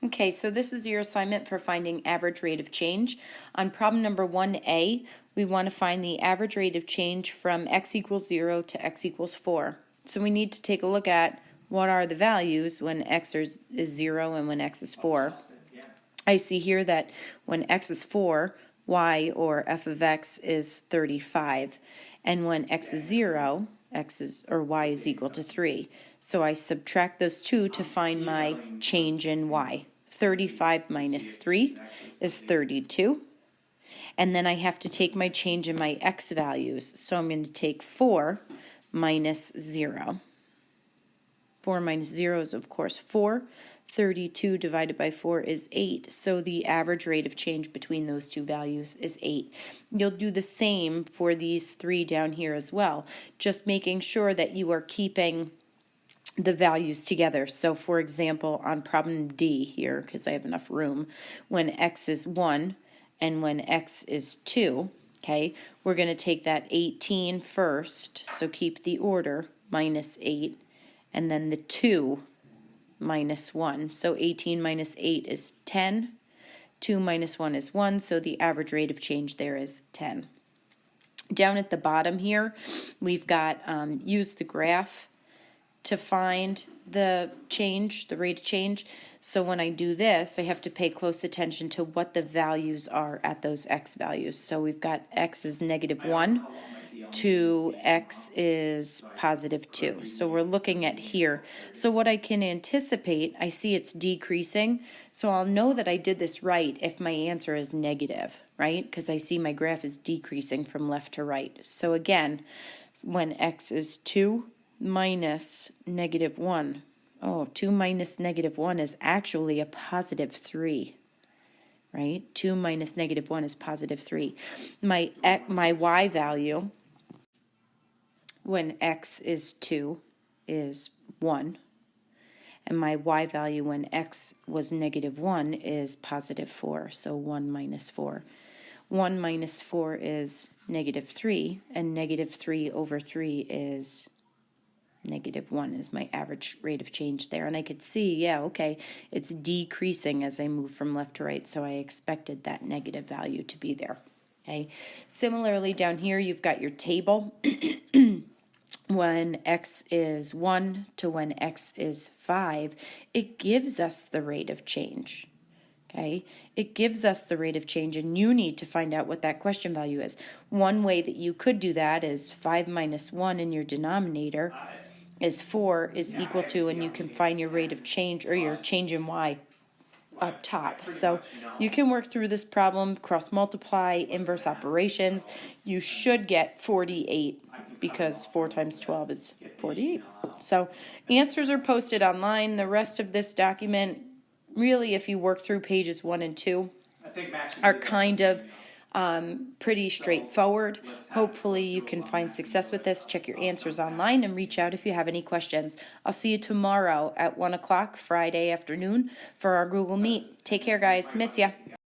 Okay, so this is your assignment for finding average rate of change. On problem number 1A, we want to find the average rate of change from x equals 0 to x equals 4. So we need to take a look at what are the values when x is 0 and when x is 4. I see here that when x is 4, y or f of x is 35. And when x is 0, y is equal to 3. So I subtract those two to find my change in y. 35 minus 3 is 32. And then I have to take my change in my x values. So I'm going to take 4 minus 0. 4 minus 0 is, of course, 4. 32 divided by 4 is 8. So the average rate of change between those two values is 8. You'll do the same for these three down here as well, just making sure that you are keeping the values together. So for example, on problem D here, because I have enough room, when x is 1 and when x is 2, okay, we're going to take that 18 first, so keep the order, minus 8, and then the 2 minus 1. So 18 minus 8 is 10. 2 minus 1 is 1, so the average rate of change there is 10. Down at the bottom here, we've got use the graph to find the change, the rate of change. So when I do this, I have to pay close attention to what the values are at those x values. So we've got x is -1 to x is +2. So we're looking at here. So what I can anticipate, I see it's decreasing. So I'll know that I did this right if my answer is negative, right? Because I see my graph is decreasing from left to right. So again, when x is 2 minus -1. Oh, 2 minus -1 is actually a +3. Right? 2 minus -1 is +3. My y value when x is 2 is 1. And my y value when x was -1 is +4. So 1 minus 4. 1 minus 4 is -3. And -3 over 3 is -1 is my average rate of change there. And I could see, yeah, okay, it's decreasing as I move from left to right, so I expected that negative value to be there. Okay. Similarly, down here, you've got your table. When x is 1 to when x is 5, it gives us the rate of change. Okay, it gives us the rate of change, and you need to find out what that question value is. One way that you could do that is 5 minus 1 in your denominator is 4 is equal to, and you can find your rate of change or your change in y up top. So you can work through this problem, cross multiply, inverse operations. You should get 48 because 4 times 12 is 48. So answers are posted online. The rest of this document, really, if you work through pages 1 and 2, are kind of pretty straightforward. Hopefully you can find success with this. Check your answers online and reach out if you have any questions. I'll see you tomorrow at 1 o'clock Friday afternoon for our Google Meet. Take care, guys. Miss ya.